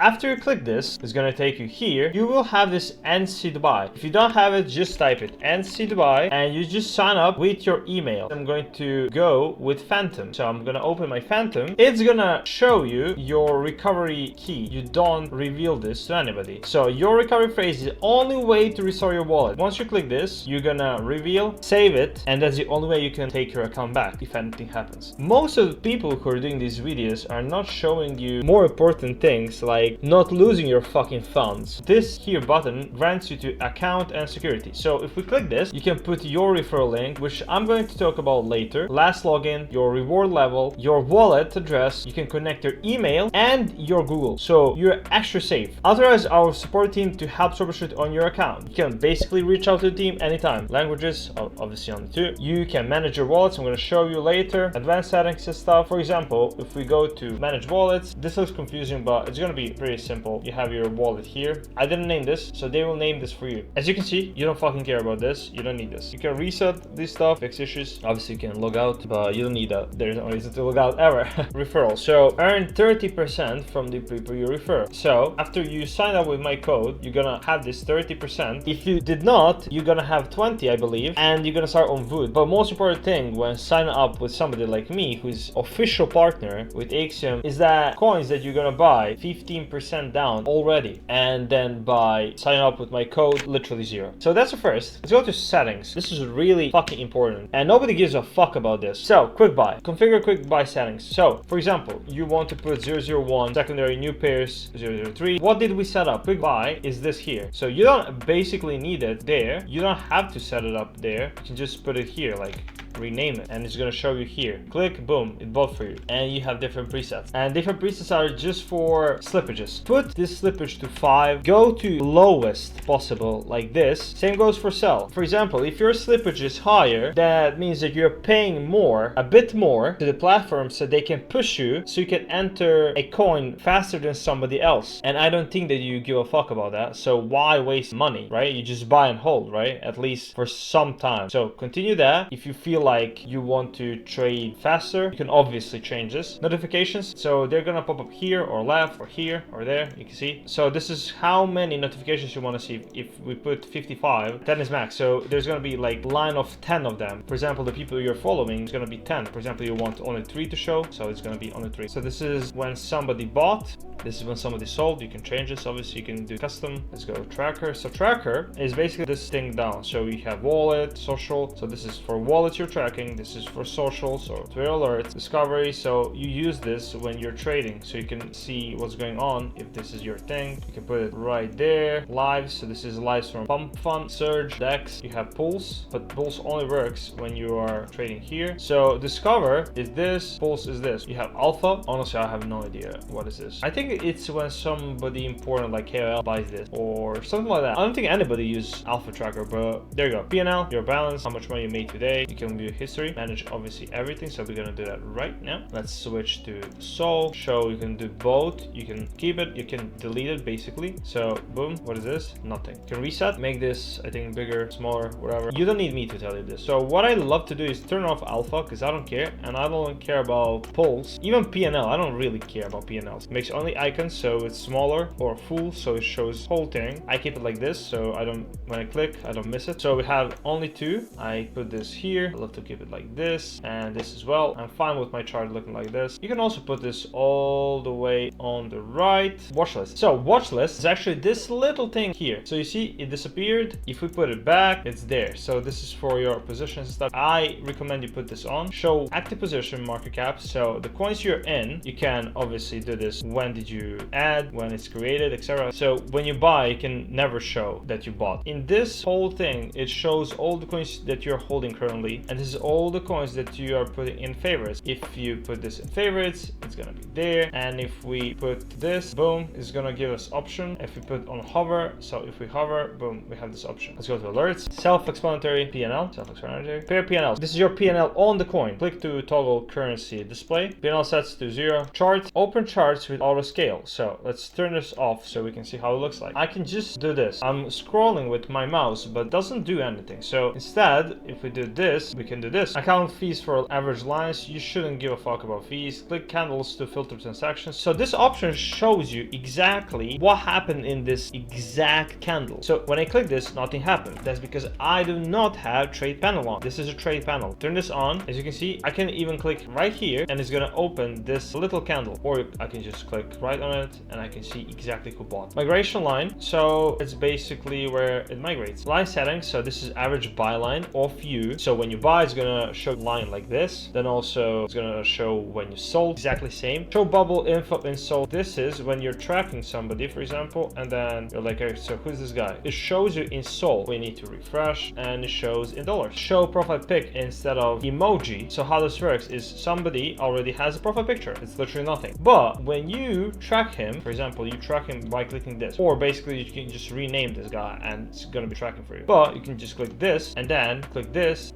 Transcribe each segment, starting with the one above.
after you click this, it's gonna take you here. You will have this NC Dubai. If you don't have it, just type it NC Dubai and you just sign up with your email. I'm going to go with Phantom. So I'm gonna open my Phantom. It's gonna show you your recovery key. You don't reveal this to anybody. So your recovery phrase is the only way to restore your wallet. Once you click this, you're gonna reveal, save it, and that's the only way you can take your account back if anything happens. Most of the people who are doing these videos are not showing you more important things like not losing your fucking funds. This here button grants you to account and security. So if we click this, you can put your referral link, which I'm going to talk about later, last login, your reward level, your wallet address, you can connect your email and your Google. So you're extra safe. Authorize our support team to help troubleshoot on your account. You can basically reach out to the team anytime. Languages, obviously only 2. You can manage your wallets. I'm going to show you later. Advanced settings and stuff. For example, if we go to manage wallets, this looks confusing, but it's going to be pretty simple. You have your wallet here. I didn't name this, so they will name this for you. As you can see, you don't fucking care about this. You don't need this. You can reset this stuff, fix issues. Obviously, you can log out, but you don't need that. There's no reason to log out ever. Referral. So earn 30% from the people you refer. So after you sign up with my code, you're gonna have this 30%. If you did not, you're gonna have 20, I believe, and you're gonna start on Voot. But most important thing when signing up with somebody like me, who's official partner with Axiom, is that coins that you're gonna buy 15% down already, and then by signing up with my code, literally 0. So that's the first. Let's go to settings. This is really fucking important, and nobody gives a fuck about this. So quick buy, configure quick buy settings. So for example, you want to put 001 secondary new pairs 003. What did we set up? Quick buy is this here. So you don't basically need it there. You don't have to set it up there. You can just put it here, like rename it, and it's going to show you here. Click, boom, it bought for you, and you have different presets, and different presets are just for slippages. Put this slippage to 5, go to lowest possible like this. Same goes for sell. For example, if your slippage is higher, that means that you're paying more, a bit more to the platform, so they can push you, so you can enter a coin faster than somebody else. And I don't think that you give a fuck about that, so why waste money, right? You just buy and hold, right? At least for some time. So continue that. If you feel like you want to trade faster, you can obviously change this. Notifications, so they're gonna pop up here or left or here or there, you can see. So this is how many notifications you want to see. If we put 55, 10 is max, so there's gonna be like line of 10 of them. For example, the people you're following is gonna be 10. For example, you want only 3 to show, so it's gonna be only 3. So this is when somebody bought, this is when somebody sold. You can change this, obviously you can do custom. Let's go tracker. So tracker is basically this thing down. So you have wallet, social, so this is for wallets you're tracking, this is for social, so Twitter alerts, discovery. So you use this when you're trading, so you can see what's going on. If this is your thing, you can put it right there. Lives, so this is lives from Pump Fund, Surge, Dex. You have Pulse, but Pulse only works when you are trading here. So discover is this, Pulse is this. You have Alpha. Honestly, I have no idea what is this. I think it's when somebody important like KOL buys this or something like that. I don't think anybody uses Alpha Tracker, but there you go. P&L, your balance, how much money you made today. You can view history, manage obviously everything, so we're gonna do that right now. Let's switch to Sol. Show, you can do both, you can keep it, you can delete it basically. So boom, what is this? Nothing. You can reset, make this I think bigger, smaller, whatever. You don't need me to tell you this. So what I love to do is turn off Alpha, because I don't care, and I don't care about Pulse. Even P&L, I don't really care about P&Ls. It makes only icons, so it's smaller, or full, so it shows whole thing. I keep it like this, so I don't, when I click, I don't miss it. So we have only 2. I put this here. I love to keep it like this, and this as well. I'm fine with my chart looking like this. You can also put this all the way on the right. Watch list. So watch list is actually this little thing here. So you see it disappeared. If we put it back, it's there. So this is for your positions and stuff. I recommend you put this on. Show active position market cap. So the coins you're in, you can obviously do this. When did you add, when it's created, etc. So when you buy, you can never show that you bought. In this whole thing, it shows all the coins that you're holding currently, and this is all the coins that you are putting in favorites. If you put this in favorites, it's gonna be there, and if we put this, boom, it's gonna give us option. If we put on hover, so if we hover, boom, we have this option. Let's go to alerts, self-explanatory, P&L, self-explanatory, pair P&L. This is your P&L on the coin. Click to toggle currency display. P&L sets to 0. Chart, open charts with auto scale. So let's turn this off so we can see how it looks like. I can just do this. I'm scrolling with my mouse, but it doesn't do anything. So instead, if we do this, we can do this. Account fees for average lines. You shouldn't give a fuck about fees. Click candles to filter transactions. So this option shows you exactly what happened in this exact candle. So when I click this, nothing happened. That's because I do not have trade panel on. This is a trade panel. Turn this on. As you can see, I can even click right here and it's gonna open this little candle, or I can just click right on it and I can see exactly who bought. Migration line. So it's basically where it migrates. Line settings. So this is average buy line of you. So when you buy, it's gonna show line like this. Then also it's gonna show when you sold, exactly same. Show bubble info in sold. This is when you're tracking somebody, for example, and then you're like, okay, so who's this guy? It shows you in sold. We need to refresh and it shows in dollars. Show profile pic instead of emoji. So how this works is somebody already has a profile picture. It's literally nothing. But when you track him, for example, you track him by clicking this, or basically you can just rename this guy and it's gonna be tracking for you. But you can just click this and then click this,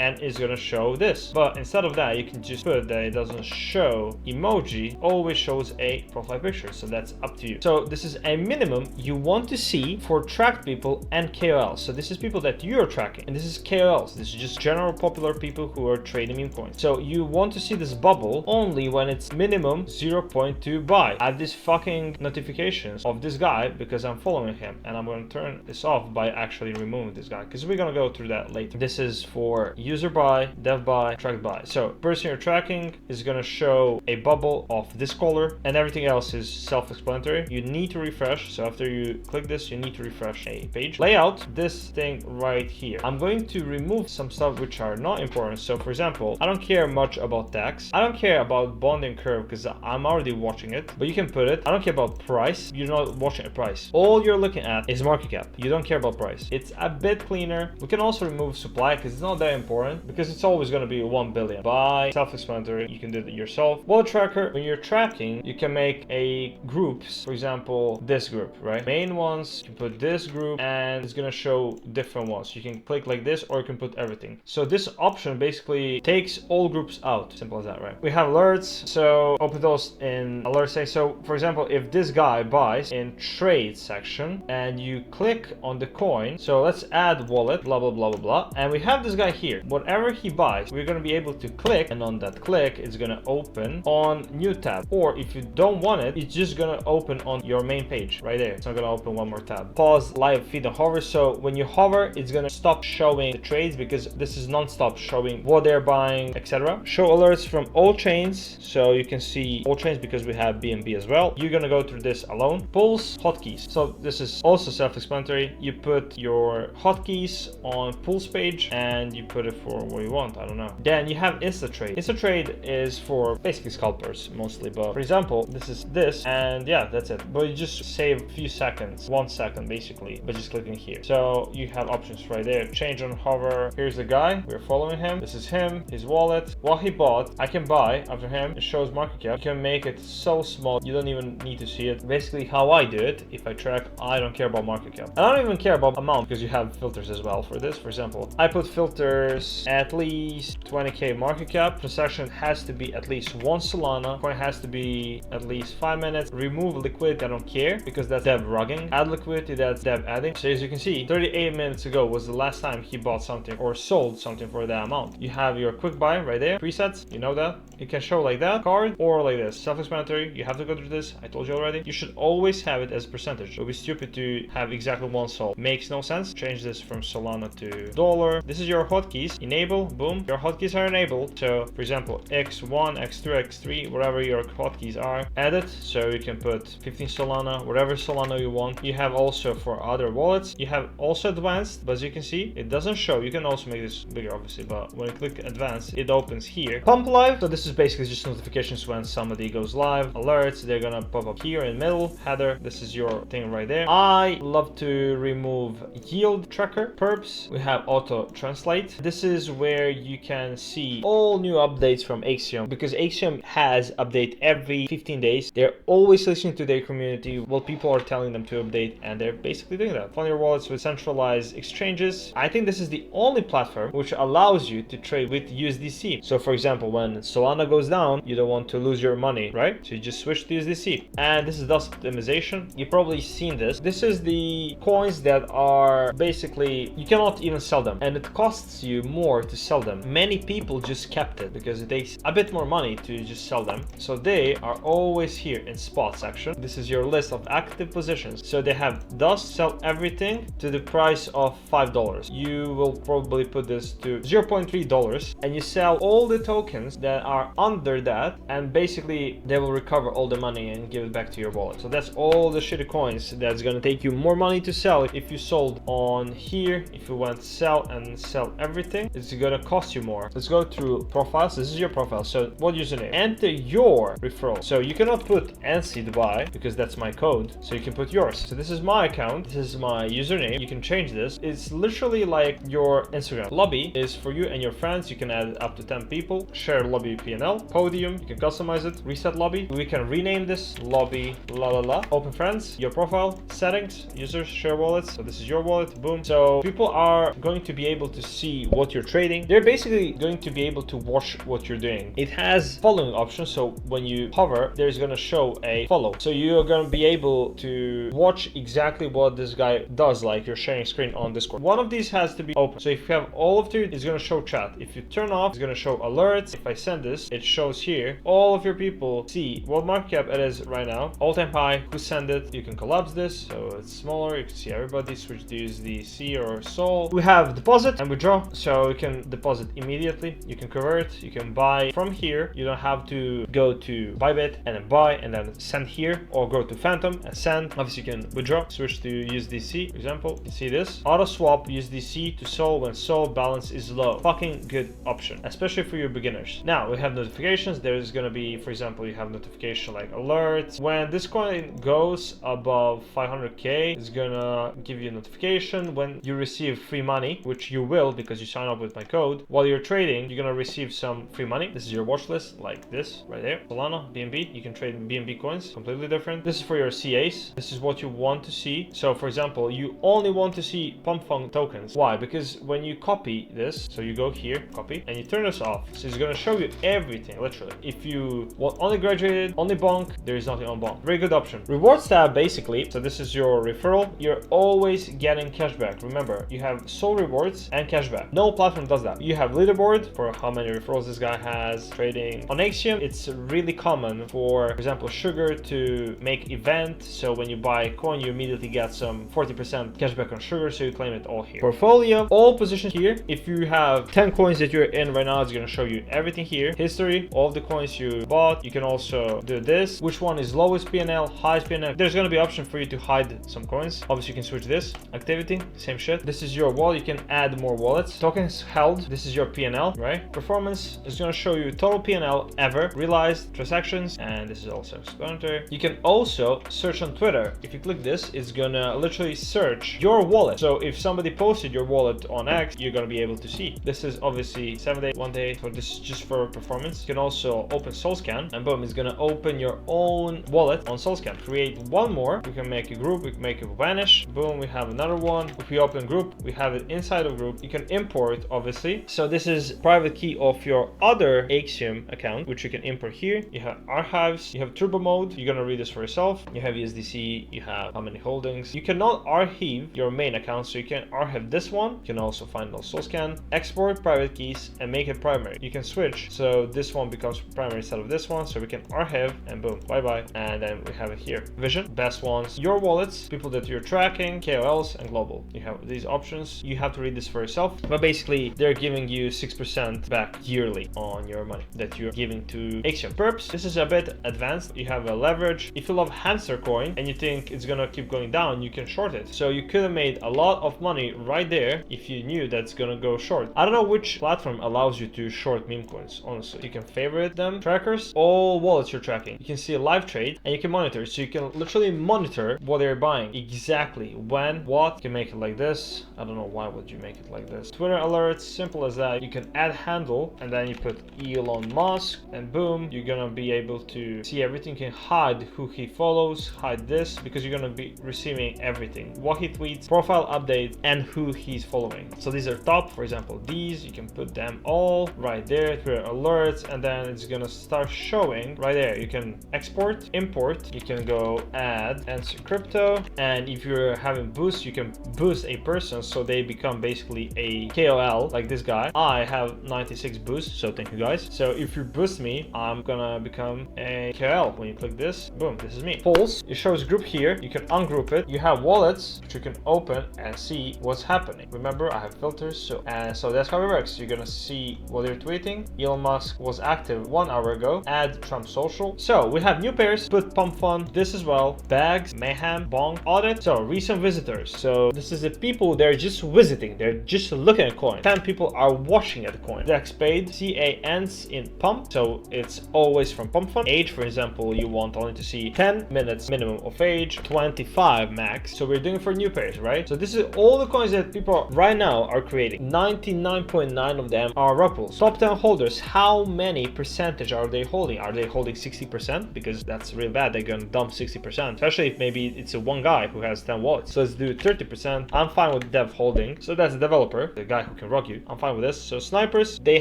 and it's gonna show this. But instead of that, you can just put that it doesn't show emoji, always shows a profile picture. So that's up to you. So this is a minimum you want to see for tracked people and KOLs. So this is people that you're tracking, and this is KOLs. This is just general popular people who are trading meme coins. So you want to see this bubble only when it's minimum 0.2 buy. I have these fucking notifications of this guy because I'm following him, and I'm going to turn this off by actually removing this guy because we're going to go through that later. This is for user buy, dev buy, tracked buy. So person you're tracking is going to show a bubble of this color, and everything else is self-explanatory. You need to refresh. So after you click this, you need to refresh a page. Layout, this thing right here. I'm going to remove some stuff which are not important. So for example, I don't care much about tax. I don't care about bonding curve because I'm already watching it, but you can put it. I don't care about price. You're not watching a price. All you're looking at is market cap. You don't care about price. It's a bit cleaner. We can also remove supply because it's not that important because it's always going to be 1 billion. By self-explanatory, you can do it yourself. Wallet tracker, when you're tracking, you can make a groups. For example, this group, right? Main ones, you can put this group and it's going to show different ones. You can click like this or you can put everything. So this option basically takes all groups out. Simple as that, right? We have alerts. So open those in alert section. So for example, if this guy buys in trade section and you click on the coin, so let's add wallet, blah, blah, blah, blah, blah. And we have this guy here. Whatever he buys, we're going to be able to click, and on that click, it's going to open on new tab. Or if you don't want it, it's just going to open on your main page right there. It's not going to open one more tab. Pause live feed and hover. So when you hover, it's going to stop showing the trades because this is non-stop showing what they're buying, etc. Show alerts from all chains. So you can see all chains because we have BNB as well. You're going to go through this alone. Pulse hotkeys. So this is also self-explanatory. You put your hotkeys on Pulse page and you put it for what you want. I don't know. Then you have InstaTrade. InstaTrade is for basically scalpers mostly, but for example, this is this, and yeah, that's it. But you just save a few seconds, 1 second basically, by just clicking here. So you have options right there. Change on hover. Here's the guy. We're following him. This is him, his wallet, what he bought. I can buy after him. It shows market cap. You can make it so small you don't even need to see it. Basically how I do it, if I track, I don't care about market cap. I don't even care about amount because you have filters as well for this. For example, I put filters at least 20k market cap. Transaction has to be at least 1 Solana. Coin has to be at least 5 minutes. Remove liquidity, I don't care because that's dev rugging. Add liquidity, that's dev adding. So as you can see, 38 minutes ago was the last time he bought something or sold something for that amount. You have your quick buy right there. Presets, you know that. It can show like that, card, or like this. Self-explanatory, you have to go through this. I told you already. You should always have it as a percentage. It would be stupid to have exactly 1 sol. Makes no sense. Change this from Solana to dollar. This is your hotkeys. Enable, boom. Your hotkeys are enabled. So for example, X1, X2, X3, whatever your hotkeys are, add it. So you can put 15 Solana, whatever Solana you want. You have also for other wallets, you have also advanced, but as you can see, it doesn't show. You can also make this bigger, obviously, but when you click advanced, it opens here. Pump live. So this is basically just notifications when somebody goes live. Alerts, they're gonna pop up here in the middle. Header, this is your thing right there. I love to remove yield tracker. Perps, we have auto translate. This is where you can see all new updates from Axiom because Axiom has update every 15 days. They're always listening to their community, what people are telling them to update, and they're basically doing that. Fund your wallets with centralized exchanges. I think this is the only platform which allows you to trade with USDC. So for example, when Solana goes down, you don't want to lose your money, right? So you just switch to USDC. And this is dust optimization. You've probably seen this. This is the coins that are basically, you cannot even sell them. And it costs you more to sell them. Many people just kept it because it takes a bit more money to just sell them. So they are always here in spot section. This is your list of active positions. So they have thus sell everything to the price of $5. You will probably put this to $0.3 and you sell all the tokens that are under that, and basically they will recover all the money and give it back to your wallet. So that's all the shitty coins that's gonna take you more money to sell. If you sold on here, if you went sell and sell everything, it's gonna cost you more. Let's go through profiles. This is your profile. So what username? Enter your referral. So you cannot put NC Dubai because that's my code. So you can put yours. So this is my account. This is my username. You can change this. It's literally like your Instagram. Lobby is for you and your friends. You can add up to 10 people. Share lobby PNL. Podium, you can customize it. Reset lobby. We can rename this lobby la la la. Open friends, your profile, settings, users, share wallets. So this is your wallet. Boom. So people are going to be able to see what you're trading. They're basically going to be able to watch what you're doing. It has following options. So when you hover, there's going to show a follow. So you're going to be able to watch exactly what this guy does, like you're sharing screen on Discord. One of these has to be open. So if you have all of two, it's going to show chat. If you turn off, it's going to show alerts. If I send this, it shows here. All of your people see what market cap it is right now, all-time high, who sent it. You can collapse this so it's smaller. You can see everybody. Switch to USDC or Sol. We have deposit and withdraw. So you can deposit immediately. You can convert. You can buy from here. You don't have to go to Bybit and then buy and then send here, or go to Phantom and send. Obviously you can withdraw, switch to USDC, for example. You see this auto swap USDC to Sol when Sol balance is low. Fucking good option, especially for your beginners. Now we have notifications. There's gonna be, for example, you have notification like alerts. When this coin goes above 500k, it's gonna give you a notification. When you receive free money, which you will because you sign up with my code, while you're trading, you're gonna receive some free money. This is your watch list, like this right there. Solana, BNB, you can trade BNB coins, completely different. This is for your CAs. This is what you want to see. So for example, you only want to see pump fund tokens. Why? Because when you copy this, so you go here, copy, and you turn this off, so it's gonna show you everything, literally. If you want only graduated, only bonk, there is nothing on bonk. Very good option. Rewards tab, basically, so this is your referral. You're always getting cashback. Remember, you have Sol rewards and cashback. No platform does that. You have leaderboard for how many referrals this guy has trading. On Axiom, it's really common for example, Sugar to make event. So when you buy a coin, you immediately get some 40% cashback on Sugar. So you claim it all here. Portfolio, all positions here. If you have 10 coins that you're in right now, it's going to show you everything here. History, all of the coins you bought. You can also do this. Which one is lowest PNL, highest PNL? There's going to be an option for you to hide some coins. Obviously, you can switch this. Activity, same shit. This is your wallet. You can add more wallets. Tokens held. This is your PNL, right? Performance is going to show you total PNL ever, realized transactions, and this is also explanatory. You can also search on Twitter. If you click this, it's gonna literally search your wallet. So if somebody posted your wallet on X, you're gonna be able to see. This is obviously 7 day, 1 day. So this is just for performance. You can also open SoulScan, and boom, it's gonna open your own wallet on SoulScan. Create one more. We can make a group. We can make it vanish. Boom, we have another one. If we open group, we have it inside of group. You can import, obviously. So this is private key of your other Axiom account, which you can import here. You have archives. You have turbo mode. You're gonna read this for yourself. You have USDC. You have how many holdings. You cannot archive your main account, so you can archive this one. You can also find those SoulScan, export private keys, and make it primary. You can switch, so this one becomes primary instead of this one. So we can archive, and boom, bye bye. And then we have it here. Vision, best ones, your wallets, people that you're tracking, KOLs, and global. You have these options. You have to read this for yourself, but basically they're giving you 6% back yearly on your money that you're giving to Axiom. Perps, this is a bit advanced. You have a leverage. If you love hamster coin and you think it's gonna keep going down, you can short it. So you could have made a lot of money right there if you knew that's gonna go short. I don't know which platform allows you to short meme coins, honestly. You can favorite them. Trackers, all wallets you're tracking. You can see a live trade and you can monitor. So you can literally monitor what they're buying, exactly when, what. You can make it like this. I don't know why would you make it like this. Twitter alerts, simple as that. You can add handle and then you put Elon Musk and boom, you're gonna be able to see everything. You can hide who he follows, hide this, because you're gonna be receiving everything, what he tweets, profile update, and who he's following. So these are top, for example, these, you can put them all right there, Twitter alerts, and then it's gonna start showing right there. You can export, import, you can go add, answer crypto, and if you're having boost, you can boost a person so they become basically a KOL KOL, like this guy, I have 96 boost, so thank you guys. So if you boost me, I'm gonna become a KOL. When you click this, boom, this is me. Polls, it shows group here. You can ungroup it. You have wallets, which you can open and see what's happening. Remember, I have filters, so that's how it works. You're gonna see what you're tweeting. Elon Musk was active 1 hour ago. Add Trump social. So we have new pairs, put pump fun, this as well, bags, mayhem, bong, audit. So recent visitors. So this is the people, they're just visiting, they're just looking at coin. 10 people are watching at the coin. Dex paid, CA ends in pump, so it's always from pump fun. Age, for example, you want only to see 10 minutes minimum of age, 25 max. So we're doing for new pairs, right? So this is all the coins that people right now are creating. 99.9% of them are rug pulls. Top 10 holders, how many percentage are they holding? Are they holding 60%? Because that's real bad. They're gonna dump 60%, especially if maybe it's a one guy who has 10 wallets. So let's do 30%. I'm fine with dev holding. So that's the developer, the guy who can rug you. I'm fine with this. So snipers, they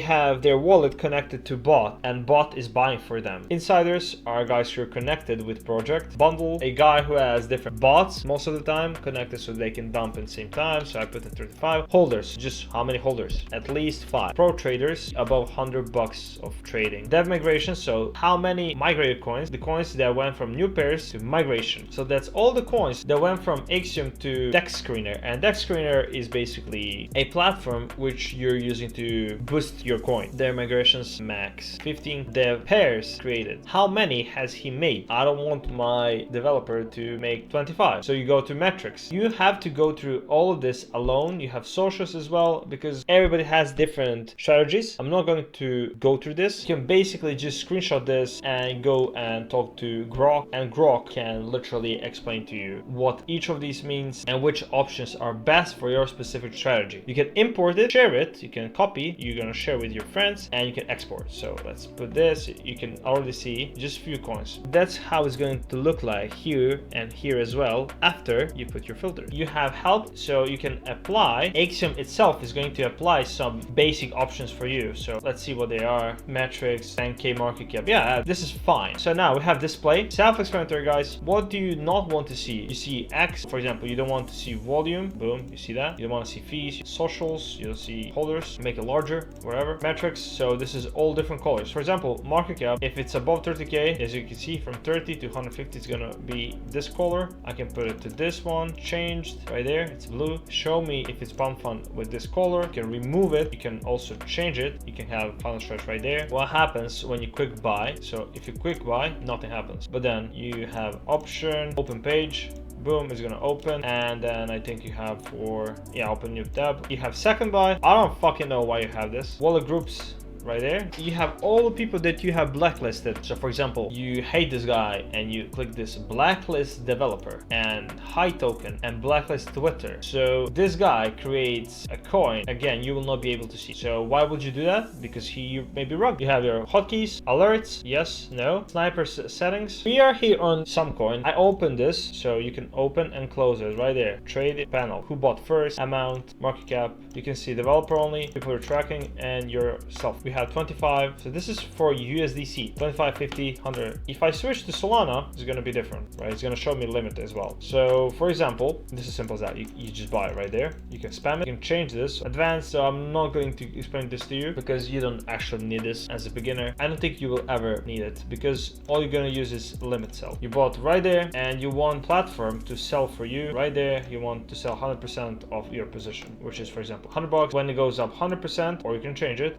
have their wallet connected to bot, and bot is buying for them. Insiders are guys who are connected with project. Bundle, a guy who has different bots most of the time connected, so they can dump at the same time. So I put in 35. Holders, just how many holders? At least 5. Pro traders, above $100 of trading. Dev migration, so how many migrated coins? The coins that went from new pairs to migration. So that's all the coins that went from Axiom to DEXscreener. And DEXscreener is basically a platform which you're using to boost your coin. Their migrations max 15 dev pairs created. How many has he made? I don't want my developer to make 25. So you go to metrics. You have to go through all of this alone. You have socials as well, because everybody has different strategies. I'm not going to go through this. You can basically just screenshot this and go and talk to Grok, and Grok can literally explain to you what each of these means and which options are best for your specific strategy. You can import it, share it, you can copy, you're gonna share with your friends, and you can export. So let's put this. You can already see just few coins. That's how it's going to look like here and here as well after you put your filter. You have help, so you can apply. Axiom itself is going to apply some basic options for you. So let's see what they are. Metrics, 10k market cap. Yeah, this is fine. So now we have display. Self-explanatory, guys. What do you not want to see? You see X, for example, you don't want to see volume. Boom, you see that. You don't want to see fees, socials, you'll see holders, make it larger, whatever. Metrics, so this is all different colors. For example, market cap, if it's above 30k, as you can see, from 30 to 150 is gonna be this color. I can put it to this one, changed right there, it's blue. Show me if it's pump fund with this color. You can remove it, you can also change it. You can have final stretch right there. What happens when you quick buy? So if you quick buy, nothing happens, but then you have option, open page, boom, it's gonna open, and then I think you have for, yeah, open new tab. You have second buy. I don't fucking know why you have this. Wallet groups right there. You have all the people that you have blacklisted. So for example, you hate this guy and you click this blacklist developer and high token and blacklist Twitter. So this guy creates a coin. Again, you will not be able to see. So why would you do that? Because he may be wrong. You have your hotkeys, alerts, yes, no, sniper settings. We are here on some coin. I open this, so you can open and close it right there. Trade panel, who bought first, amount, market cap. You can see developer only, people are tracking, and yourself. We have 25, so this is for USDC, 25, 50, 100. If I switch to Solana, it's gonna be different, right? It's gonna show me limit as well. So for example, this is simple as that. You just buy it right there. You can spam it, you can change this. Advanced, so I'm not going to explain this to you because you don't actually need this as a beginner. I don't think you will ever need it because all you're gonna use is limit sell. You bought right there and you want platform to sell for you right there. You want to sell 100% of your position, which is for example $100. When it goes up 100%, or you can change it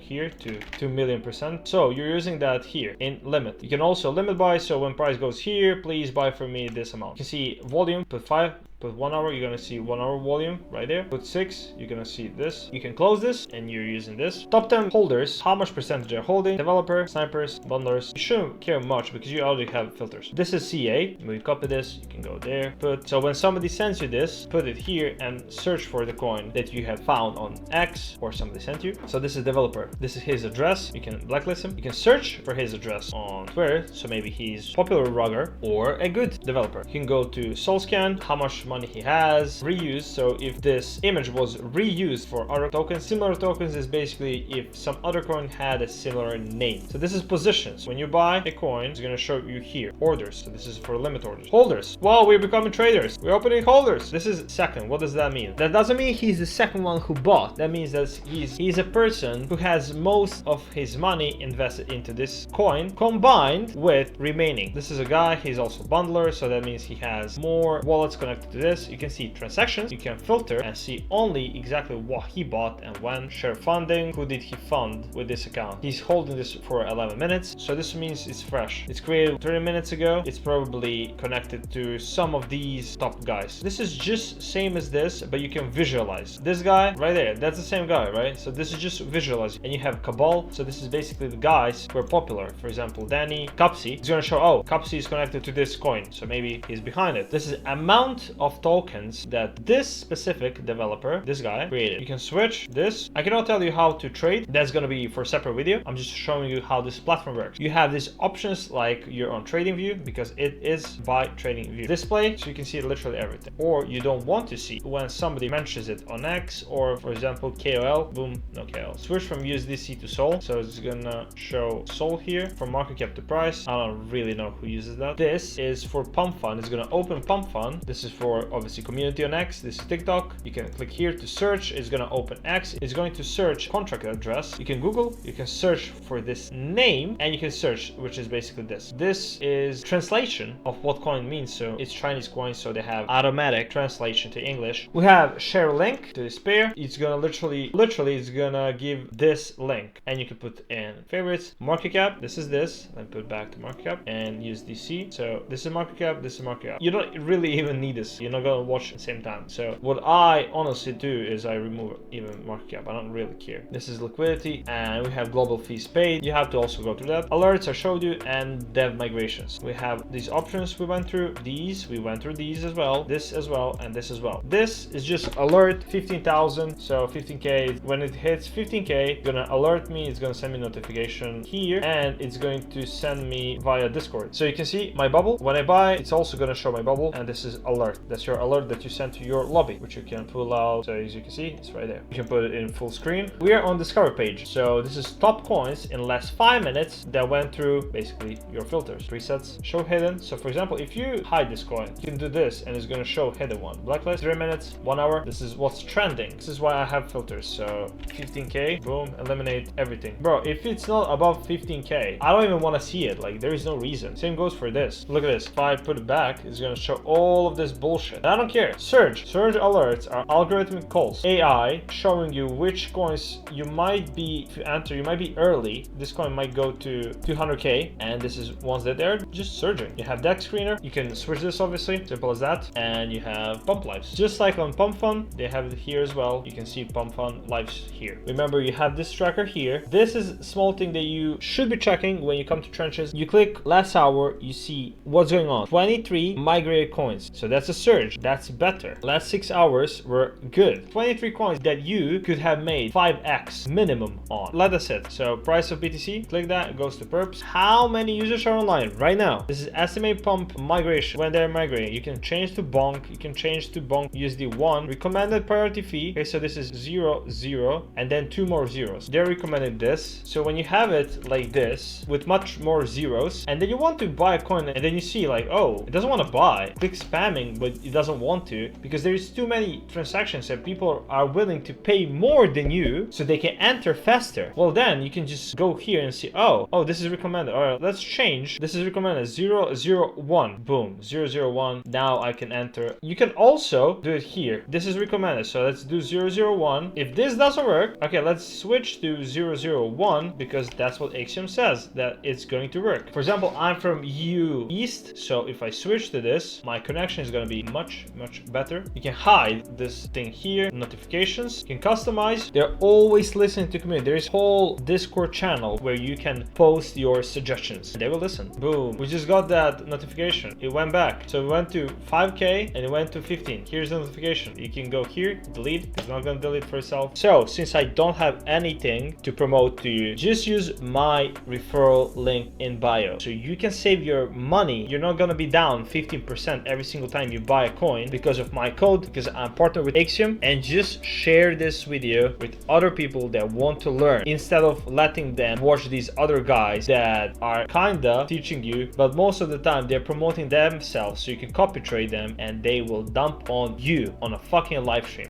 here to 2,000,000%. So you're using that here in limit. You can also limit buy, so when price goes here, please buy for me this amount. You can see volume, put 5, put 1 hour, you're gonna see 1 hour volume right there. Put 6, you're gonna see this. You can close this and you're using this. Top 10 holders, how much percentage are holding? Developer, snipers, bundlers. You shouldn't care much because you already have filters. This is CA. When you copy this, you can go there. So when somebody sends you this, put it here and search for the coin that you have found on X or somebody sent you. So this is developer. This is his address. You can blacklist him. You can search for his address on Twitter. So maybe he's a popular rugger or a good developer. You can go to SoulScan, how much money he has, reuse. So if this image was reused for other tokens, similar tokens is basically if some other coin had a similar name. So this is positions. When you buy a coin, it's going to show you here. Orders. So this is for limit orders. Holders. Well, we're becoming traders. We're opening holders. This is second. What does that mean? That doesn't mean he's the second one who bought. That means that he's a person who has most of his money invested into this coin combined with remaining. This is a guy. He's also bundler. So that means he has more wallets connected to this. You can see transactions. You can filter and see only exactly what he bought and when. Share funding. Who did he fund with this account? He's holding this for 11 minutes. So this means it's fresh. It's created 30 minutes ago. It's probably connected to some of these top guys. This is just same as this, but you can visualize. This guy right there, that's the same guy, right? So this is just visualize. And you have Cabal. So this is basically the guys who are popular. For example, Danny, Cupsy. It's gonna show, oh, Cupsy is connected to this coin. So maybe he's behind it. This is amount of tokens that this specific developer, this guy, created. You can switch this. I cannot tell you how to trade. That's gonna be for a separate video. I'm just showing you how this platform works. You have these options like you're on TradingView because it is by TradingView. Display, so you can see literally everything. Or you don't want to see when somebody mentions it on X or for example KOL, boom, no KOL. Switch from USDC to Sol. So it's gonna show Sol here from market cap to price. I don't really know who uses that. This is for pump fund. It's gonna open pump fund. This is for obviously community on X. This is TikTok. You can click here to search. It's gonna open X. It's going to search contract address. You can Google, you can search for this name and you can search, which is basically this. This is translation of what coin means. So it's Chinese coin, so they have automatic translation to English. We have share link to this pair. It's gonna literally it's gonna give this link and you can put in favorites. Market cap, this is this. Then put back to market cap and use DC. So this is market cap, this is market cap. You don't really even need this. You're not gonna watch at the same time. So what I honestly do is I remove even market cap. I don't really care. This is liquidity and we have global fees paid. You have to also go through that. Alerts I showed you and dev migrations. We have these options we went through. These, we went through these as well. This as well and this as well. This is just alert 15,000. So 15K. When it hits 15K, it's gonna alert me. It's gonna send me notification here and it's going to send me via Discord. So you can see my bubble. When I buy, it's also gonna show my bubble and this is alert. That's your alert that you send to your lobby, which you can pull out. So as you can see, it's right there. You can put it in full screen. We are on Discover page. So this is top coins in last 5 minutes that went through basically your filters. Presets, show hidden. So for example, if you hide this coin, you can do this and it's gonna show hidden one. Blacklist, 3 minutes, 1 hour. This is what's trending. This is why I have filters. So 15K, boom, eliminate everything. Bro, if it's not above 15K, I don't even want to see it. Like there is no reason. Same goes for this. Look at this. If I put it back, it's gonna show all of this bullshit. And I don't care. Surge alerts are algorithmic calls. AI showing you which coins you might be, if you enter, you might be early. This coin might go to 200K and this is ones that they're just surging. You have deck screener. You can switch this obviously, simple as that. And you have pump lives. Just like on pump fund, they have it here as well. You can see pump fund lives here. Remember, you have this tracker here. This is a small thing that you should be checking when you come to trenches. You click last hour, you see what's going on. 23 migrated coins. So that's a surge. That's better. Last 6 hours were good. 23 coins that you could have made 5x minimum on. Let us hit. So price of BTC, click that, it goes to perps. How many users are online right now? This is estimate pump migration. When they're migrating, you can change to bonk. You can change to bonk USD1. Recommended priority fee. Okay, so this is 0, 0, and then 2 more zeros. They recommended this. So when you have it like this with much more zeros, and then you want to buy a coin, and then you see like, oh, it doesn't want to buy. Click spamming, but it doesn't want to because there is too many transactions that people are willing to pay more than you so they can enter faster. Well, then you can just go here and see, oh, this is recommended. All right, let's change. This is recommended 0, 0, 1. Boom, 0, 0, 1. Now I can enter. You can also do it here. This is recommended. So let's do 0, 0, 1. If this doesn't work, okay, let's switch to 0, 0, 1 because that's what Axiom says that it's going to work. For example, I'm from EU East. So if I switch to this, my connection is going to be much better. You can hide this thing here, notifications, you can customize. They're always listening to community. There is a whole Discord channel where you can post your suggestions. They will listen. Boom. We just got that notification. It went back. So we went to 5K and it went to 15. Here's the notification. You can go here, delete. It's not going to delete for itself. So since I don't have any anything to promote to you, just use my referral link in bio. So you can save your money. You're not gonna be down 15% every single time you buy a coin because of my code, because I'm partnered with Axiom. And just share this video with other people that want to learn, instead of letting them watch these other guys that are kinda teaching you, but most of the time they're promoting themselves so you can copy trade them, and they will dump on you on a fucking live stream.